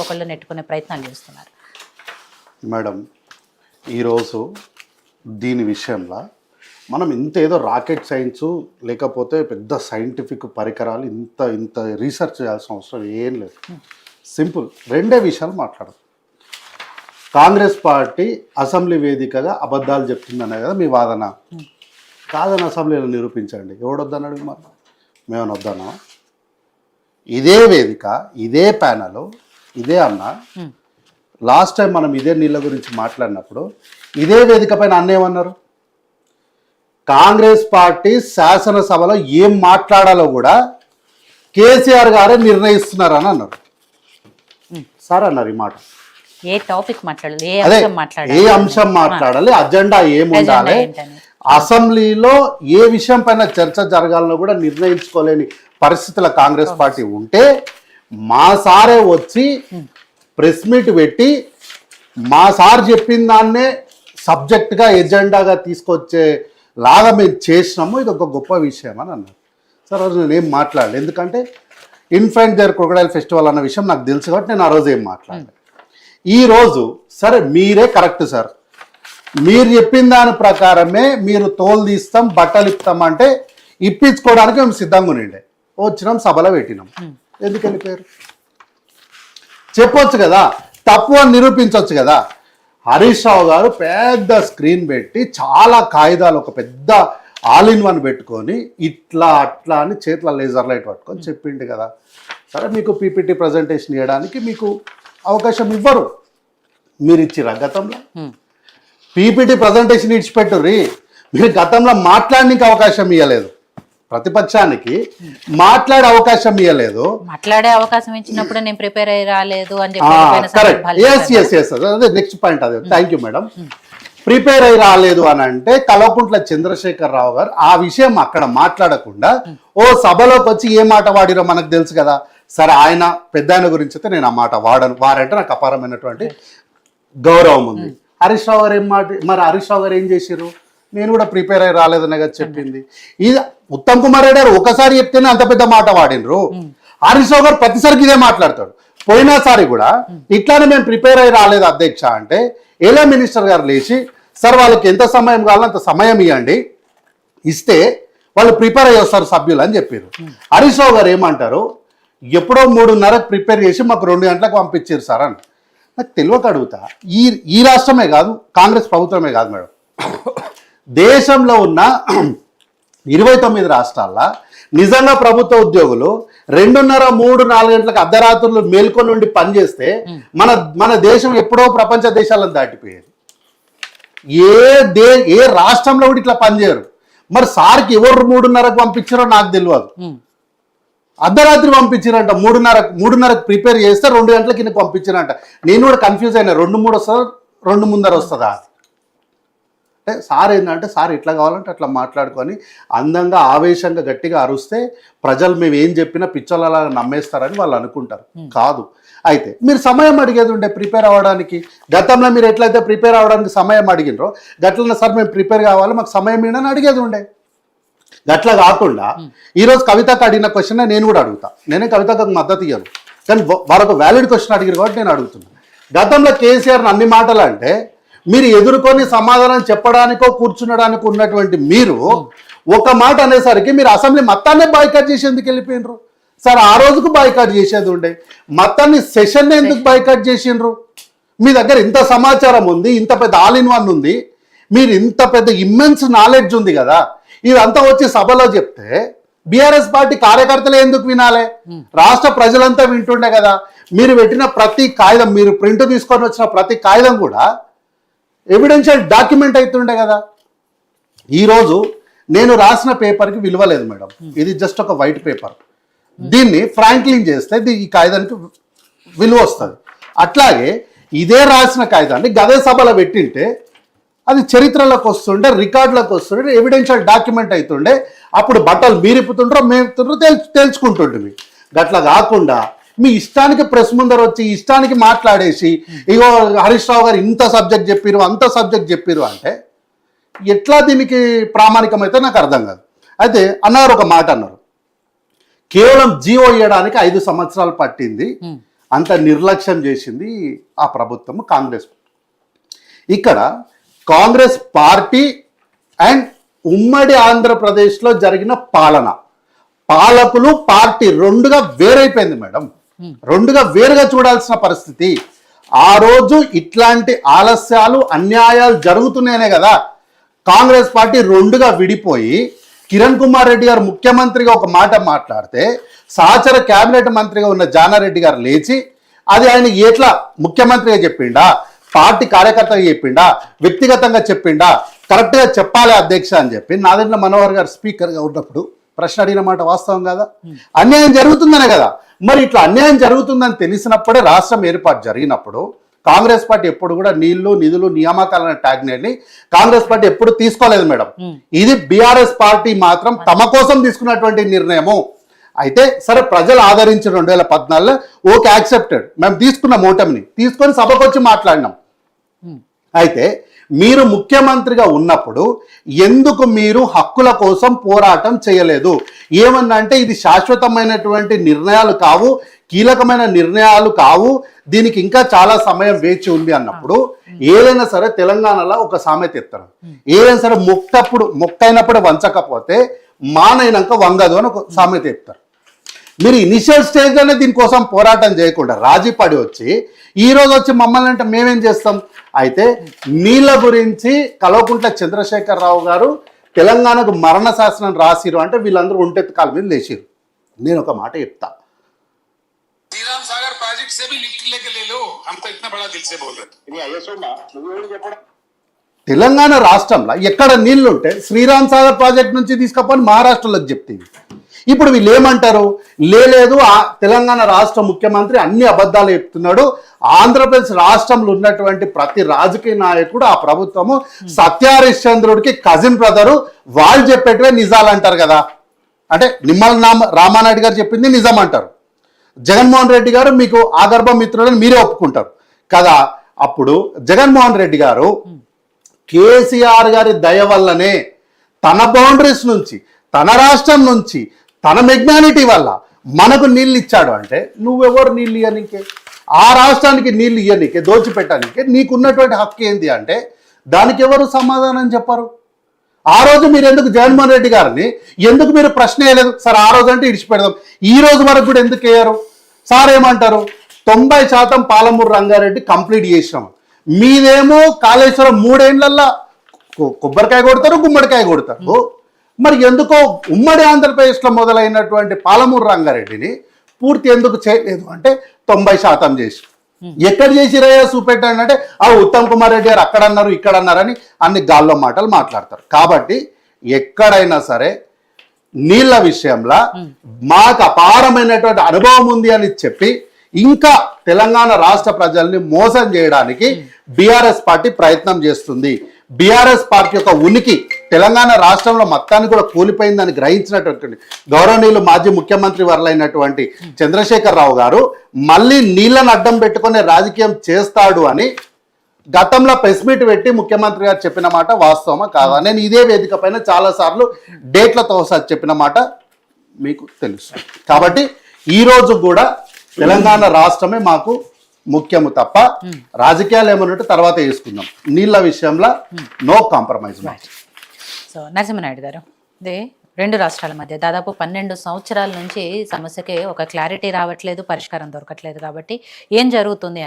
ఒకళ్ళు నెట్టుకునే ప్రయత్నాలు చేస్తున్నారు. మేడం ఈరోజు దీని విషయంలో మనం ఇంత ఏదో రాకెట్ సైన్స్ లేకపోతే పెద్ద సైంటిఫిక్ పరికరాలు ఇంత ఇంత రీసెర్చ్ చేయాల్సిన అవసరం ఏం లేదు. సింపుల్ రెండే విషయాలు మాట్లాడదు. కాంగ్రెస్ పార్టీ అసెంబ్లీ వేదికగా అబద్ధాలు చెప్తుందనే కదా మీ వాదన. కాదని అసెంబ్లీలో నిరూపించండి. ఎవడొద్దన్నాడు? మరి మేమని వద్దన్నా? ఇదే వేదిక, ఇదే ప్యానల్, ఇదే అన్న లాస్ట్ టైం మనం ఇదే నీళ్ళ గురించి మాట్లాడినప్పుడు ఇదే వేదిక పైన అన్నేమన్నారు? కాంగ్రెస్ పార్టీ శాసనసభలో ఏం మాట్లాడాలో కూడా కేసీఆర్ గారే నిర్ణయిస్తున్నారని అన్నారు. సార్ అన్నారు ఈ మాట. ఏ టాపిక్ మాట్లాడాలి, ఏ అంశం మాట్లాడాలి, అజెండా ఏముండాలి, అసెంబ్లీలో ఏ విషయం పైన చర్చ జరగాలనో కూడా నిర్ణయించుకోలేని పరిస్థితుల కాంగ్రెస్ పార్టీ ఉంటే మా సారే వచ్చి ప్రెస్ మీట్ పెట్టి మా సార్ చెప్పిన దాన్నే సబ్జెక్ట్గా ఎజెండాగా తీసుకొచ్చే లాగా మేము చేసినాము. ఇది ఒక గొప్ప విషయం అని అన్నారు. సార్ రోజు నేను ఏం మాట్లాడలేదు, ఎందుకంటే ఇన్ఫాంట్ దేర్ క్రొకడైల్ ఫెస్టివల్ అన్న విషయం నాకు తెలుసు కాబట్టి నేను ఆ రోజు ఏం మాట్లాడలేదు. ఈరోజు సరే మీరే కరెక్ట్ సార్, మీరు చెప్పిన దాని ప్రకారమే మీరు తోలు తీస్తాం బట్టలు ఇస్తాం అంటే ఇప్పించుకోవడానికి మేము సిద్ధంగా ఉండే వచ్చినాం, సభలో పెట్టినాం. ఎందుకు వెళ్ళిపోయారు? చెప్పొచ్చు కదా, తప్పు అని నిరూపించవచ్చు కదా. హరీష్ రావు గారు పెద్ద స్క్రీన్ పెట్టి చాలా కాగితాలు ఒక పెద్ద ఆల్ ఇన్ వన్ పెట్టుకొని ఇట్లా అట్లా అని చేతిలో లేజర్ లైట్ పట్టుకొని చెప్పిండు కదా. సరే మీకు పీపీటీ ప్రజెంటేషన్ ఇవ్వడానికి మీకు అవకాశం ఇవ్వరు, మీరు ఇచ్చిరా గతంలో? పీపీటీ ప్రజెంటేషన్ ఇచ్చిపెట్టుర్రి, మీరు గతంలో మాట్లాడడానికి అవకాశం ఇవ్వలేదు, ప్రతిపక్షానికి మాట్లాడే అవకాశం ఇవ్వలేదు. మాట్లాడే అవకాశం ఇచ్చినప్పుడు నేను ప్రిపేర్ అయ్యి రాలేదు అని అదే నెక్స్ట్ పాయింట్. అదే థ్యాంక్ యూ మేడం. ప్రిపేర్ అయ్యి రాలేదు అని అంటే కల్వకుంట్ల చంద్రశేఖర్ రావు గారు ఆ విషయం అక్కడ మాట్లాడకుండా ఓ సభలోకి వచ్చి ఏ మాట వాడిరో మనకు తెలుసు కదా. సరే ఆయన పెద్ద ఆయన గురించి అయితే నేను ఆ మాట వాడను, వారంటే నాకు అపారమైనటువంటి గౌరవం ఉంది. హరీష్ రావు గారు ఏం మాట, మరి హరీష్ రావు గారు ఏం చేశారు? నేను కూడా ప్రిపేర్ అయ్యి రాలేదనే కదా చెప్పింది. ఇది ఉత్తమ్ కుమార్ రెడ్డి గారు ఒకసారి చెప్తేనే అంత పెద్ద మాట వాడినరు. హరీష్ రావు గారు ప్రతిసారికి ఇదే మాట్లాడతాడు. పోయినసారి కూడా ఇట్లానే మేము ప్రిపేర్ అయ్యి రాలేదు అధ్యక్ష అంటే ఎలా మినిస్టర్ గారు లేచి సార్ వాళ్ళకి ఎంత సమయం కావాలో అంత సమయం ఇవ్వండి, ఇస్తే వాళ్ళు ప్రిపేర్ అయ్యి వస్తారు సభ్యులు అని చెప్పారు. హరీష్ రావు గారు ఏమంటారు? ఎప్పుడో 3:30 ప్రిపేర్ చేసి మాకు 2 గంటలకు పంపించారు సార్ అని. నాకు తెలియక అడుగుతా, ఈ రాష్ట్రమే కాదు, కాంగ్రెస్ ప్రభుత్వమే కాదు మేడం, దేశంలో ఉన్న 29 రాష్ట్రాల్లో నిజంగా ప్రభుత్వ ఉద్యోగులు 2:30, 3, 4 గంటలకు అర్ధరాత్రులు మేల్కొని నుండి పనిచేస్తే మన దేశం ఎప్పుడో ప్రపంచ దేశాలను దాటిపోయేది. ఏ రాష్ట్రంలో కూడా ఇట్లా పనిచేయరు. మరి సార్కి ఎవరు 3:30కు పంపించారో నాకు తెలియదు. అర్ధరాత్రి పంపించారంట, 3:30కు ప్రిపేర్ చేస్తే 2 గంటలకి కింద పంపించారంట. నేను కూడా కన్ఫ్యూజ్ అయినా, 2:03 వస్తుందా 2 ముందర వస్తుందా అంటే. సార్ ఏంటంటే సార్ ఇట్లా కావాలంటే అట్లా మాట్లాడుకొని అందంగా ఆవేశంగా గట్టిగా అరుస్తే ప్రజలు మేము ఏం చెప్పినా పిచ్చోళ్ళలా నమ్మేస్తారని వాళ్ళు అనుకుంటారు. కాదు. అయితే మీరు సమయం అడిగేది ఉండే ప్రిపేర్ అవ్వడానికి. గతంలో మీరు ఎట్లయితే ప్రిపేర్ అవ్వడానికి సమయం అడిగినరో గట్లనే సార్ మేము ప్రిపేర్ కావాలి మాకు సమయం ఏంటని అడిగేది ఉండే. గట్లా కాకుండా ఈరోజు కవితకు అడిగిన క్వశ్చన్ నేను కూడా అడుగుతా. నేనే కవితకు మద్దతు ఇయ్యను, కానీ వారొక వ్యాలిడ్ క్వశ్చన్ అడిగారు కాబట్టి నేను అడుగుతున్నాను. గతంలో కేసీఆర్ని అన్ని మాటలు అంటే మీరు ఎదుర్కొని సమాధానం చెప్పడానికో కూర్చునడానికి ఉన్నటువంటి మీరు ఒక మాట అనేసరికి మీరు అసెంబ్లీ మొత్తాన్నే బాయ్కాట్ చేసి ఎందుకు వెళ్ళిపోయినరు? సార్ ఆ రోజుకు బాయ్కాట్ చేసేది ఉండే, మొత్తాన్ని సెషన్ ఎందుకు బాయ్కాట్ చేసిండ్రు? మీ దగ్గర ఇంత సమాచారం ఉంది, ఇంత పెద్ద ఆల్ ఇన్ వన్ ఉంది, మీరు ఇంత పెద్ద ఇమ్మెన్స్ నాలెడ్జ్ ఉంది కదా, ఇదంతా వచ్చి సభలో చెప్తే బీఆర్ఎస్ పార్టీ కార్యకర్తలు ఎందుకు వినాలి? రాష్ట్ర ప్రజలంతా వింటుండే కదా. మీరు పెట్టిన ప్రతి కాగితం, మీరు ప్రింట్ తీసుకొని వచ్చిన ప్రతి కాగితం కూడా ఎవిడెన్షియల్ డాక్యుమెంట్ అవుతుండే కదా. ఈరోజు నేను రాసిన పేపర్కి విలువ లేదు మేడం, ఇది జస్ట్ ఒక వైట్ పేపర్. దీన్ని ఫ్రాంక్లింగ్ చేస్తే ఈ కాగితానికి విలువ వస్తుంది. అట్లాగే ఇదే రాసిన కాగితాన్ని గదే సభలో పెట్టింటే అది చరిత్రలోకి వస్తుండే, రికార్డులకు వస్తుండే, ఎవిడెన్షియల్ డాక్యుమెంట్ అవుతుండే. అప్పుడు బట్టలు మీరిపుతుండ్రో మేపుతుండ్రో తెలుసుకుంటుండే. గట్లా కాకుండా మీ ఇష్టానికి ప్రెస్ ముందర వచ్చి ఇష్టానికి మాట్లాడేసి ఇగో హరీష్ రావు గారు ఇంత సబ్జెక్ట్ చెప్పిరు అంత సబ్జెక్ట్ చెప్పిరు అంటే ఎట్లా దీనికి ప్రామాణికమైతే నాకు అర్థం కాదు. అయితే అన్నారు ఒక మాట అన్నారు, కేవలం జీవో ఇవ్వడానికి 5 సంవత్సరాలు పట్టింది అంత నిర్లక్ష్యం చేసింది ఆ ప్రభుత్వం కాంగ్రెస్. ఇక్కడ కాంగ్రెస్ పార్టీ అండ్ ఉమ్మడి ఆంధ్రప్రదేశ్లో జరిగిన పాలకులు పార్టీ రెండుగా వేరైపోయింది మేడం. రెండుగా వేరుగా చూడాల్సిన పరిస్థితి. ఆ రోజు ఇట్లాంటి ఆలస్యాలు అన్యాయాలు జరుగుతున్నాయనే కదా కాంగ్రెస్ పార్టీ రెండుగా విడిపోయి కిరణ్ కుమార్ రెడ్డి గారు ముఖ్యమంత్రిగా ఒక మాట మాట్లాడితే సహచర కేబినెట్ మంత్రిగా ఉన్న జానారెడ్డి గారు లేచి అది ఆయన ఎట్లా ముఖ్యమంత్రిగా చెప్పిండా, పార్టీ కార్యకర్తగా చెప్పిండా, వ్యక్తిగతంగా చెప్పిండా, కరెక్ట్గా చెప్పాలి అధ్యక్ష అని చెప్పి నాదెండ్ల మనోహర్ గారు స్పీకర్గా ఉన్నప్పుడు ప్రశ్న అడిగిన మాట వాస్తవం కదా. అన్యాయం జరుగుతుందనే కదా. మరి ఇట్లా అన్యాయం జరుగుతుందని తెలిసినప్పుడే రాష్ట్రం ఏర్పాటు జరిగినప్పుడు కాంగ్రెస్ పార్టీ ఎప్పుడు కూడా నీళ్లు నిధులు నియామకాలనే ట్యాగ్ని కాంగ్రెస్ పార్టీ ఎప్పుడు తీసుకోలేదు మేడం. ఇది బీఆర్ఎస్ పార్టీ మాత్రం తమ కోసం తీసుకున్నటువంటి నిర్ణయము. అయితే సరే ప్రజలు ఆదరించిన 2014లో ఓకే యాక్సెప్టెడ్, మేము తీసుకున్నాం ఓటమిని, తీసుకొని సభకు వచ్చి మాట్లాడినాం. అయితే మీరు ముఖ్యమంత్రిగా ఉన్నప్పుడు ఎందుకు మీరు హక్కుల కోసం పోరాటం చేయలేదు? ఏమన్నా అంటే ఇది శాశ్వతమైనటువంటి నిర్ణయాలు కావు, కీలకమైన నిర్ణయాలు కావు, దీనికి ఇంకా చాలా సమయం వేచి ఉంది అన్నప్పుడు ఏదైనా సరే తెలంగాణలో ఒక సామెత ఎత్తారు, ఏదైనా సరే మొక్కైనప్పుడు వంచకపోతే మానైనాక వంగదు అని ఒక సామెత చెప్తారు. మీరు ఇనిషియల్ స్టేజ్లోనే దీనికోసం పోరాటం చేయకుండా రాజీ పడి వచ్చి ఈరోజు వచ్చి మమ్మల్ని అంటే మేమేం చేస్తాం? అయితే నీళ్ళ గురించి కల్వకుంట్ల చంద్రశేఖరరావు గారు తెలంగాణకు మరణ శాసనం రాసిరు అంటే వీళ్ళందరూ ఒంటెత్తు కాల మీద లేచిరు. నేను ఒక మాట చెప్తా, श्रीराम सागर प्रोजेक्ट से भी लिफ्ट लेके ले लो, हम तो इतना बड़ा दिल से बोल रहे। తెలంగాణ రాష్ట్రంలో ఎక్కడ నీళ్లుంటే శ్రీరామ్ సాగర్ ప్రాజెక్ట్ నుంచి తీసుకపోని మహారాష్ట్రలోకి చెప్తుంది. ఇప్పుడు వీళ్ళు ఏమంటారు? లేదు తెలంగాణ రాష్ట్ర ముఖ్యమంత్రి అన్ని అబద్ధాలు చెప్తున్నాడు, ఆంధ్రప్రదేశ్ రాష్ట్రంలో ఉన్నటువంటి ప్రతి రాజకీయ నాయకుడు ఆ ప్రభుత్వము సత్యహరిశ్చంద్రుడికి కజిన్ బ్రదరు, వాళ్ళు చెప్పేటివే నిజాలు అంటారు కదా. అంటే నిమ్మల రామానాయుడు గారు చెప్పింది నిజం అంటారు, జగన్మోహన్ రెడ్డి గారు మీకు ఆగర్భ మిత్రులని మీరే ఒప్పుకుంటారు కదా. అప్పుడు జగన్మోహన్ రెడ్డి గారు కేసీఆర్ గారి దయ వల్లనే తన బౌండరీస్ నుంచి, తన రాష్ట్రం నుంచి, తన మెగ్నానిటీ వల్ల మనకు నీళ్ళు ఇచ్చాడు. అంటే నువ్వెవరు నీళ్ళు ఇయ్యనికే? ఆ రాష్ట్రానికి నీళ్ళు ఇయ్యనికే, దోచిపెట్టడానికే నీకున్నటువంటి హక్కు ఏంది అంటే దానికి ఎవరు సమాధానం చెప్పరు. ఆ రోజు మీరు ఎందుకు జగన్మోహన్ రెడ్డి గారిని ఎందుకు మీరు ప్రశ్న వేయలేదు? సార్ ఆ రోజు అంటే ఇడిచిపెడదాం, ఈ రోజు వరకు కూడా ఎందుకు వేయరు? సార్ ఏమంటారు? 90% పాలమూరు రంగారెడ్డి కంప్లీట్ చేసినాం, మీదేమో కాళేశ్వరం 3 ఏళ్లల్లో కొబ్బరికాయ కొడతారు, గుమ్మడికాయ కొడతారు. మరి ఎందుకో ఉమ్మడి ఆంధ్రప్రదేశ్లో మొదలైనటువంటి పాలమూరు రంగారెడ్డిని పూర్తి ఎందుకు చేయలేదు అంటే 90% చేసి ఎక్కడ చేసిరయ్యా చూపెట్టండి అంటే ఉత్తమ్ కుమార్ రెడ్డి గారు అక్కడ అన్నారు ఇక్కడ అన్నారని అన్ని గాల్లో మాటలు మాట్లాడతారు. కాబట్టి ఎక్కడైనా సరే నీళ్ల విషయంలో మాకు అపారమైనటువంటి అనుభవం ఉంది అని చెప్పి ఇంకా తెలంగాణ రాష్ట్ర ప్రజల్ని మోసం చేయడానికి బీఆర్ఎస్ పార్టీ ప్రయత్నం చేస్తుంది. బీఆర్ఎస్ పార్టీ యొక్క ఉనికి తెలంగాణ రాష్ట్రంలో మొత్తాన్ని కూడా కూలిపోయిందని గ్రహించినటువంటి గౌరవనీయులు మాజీ ముఖ్యమంత్రి వర్లైనటువంటి చంద్రశేఖరరావు గారు మళ్ళీ నీళ్లను అడ్డం పెట్టుకునే రాజకీయం చేస్తాడు అని గతంలో ప్రెస్ మీట్ పెట్టి ముఖ్యమంత్రి గారు చెప్పిన మాట వాస్తవమా కాదా? నేను ఇదే వేదిక పైన చాలాసార్లు డేట్లతో ఒకసారి చెప్పిన మాట మీకు తెలుసు. కాబట్టి ఈరోజు కూడా తెలంగాణ రాష్ట్రమే మాకు ముఖ్యము తప్ప రాజకీయాలు ఏమన్నట్టు తర్వాత వేసుకుందాం. నీళ్ళ విషయంలో నో కాంప్రమైజ్. సో నరసింహనాయుడు గారు, ఇదే 2 రాష్ట్రాల మధ్య దాదాపు 12 సంవత్సరాల నుంచి సమస్యకి ఒక క్లారిటీ రావట్లేదు, పరిష్కారం దొరకట్లేదు. కాబట్టి ఏం జరుగుతుంది అని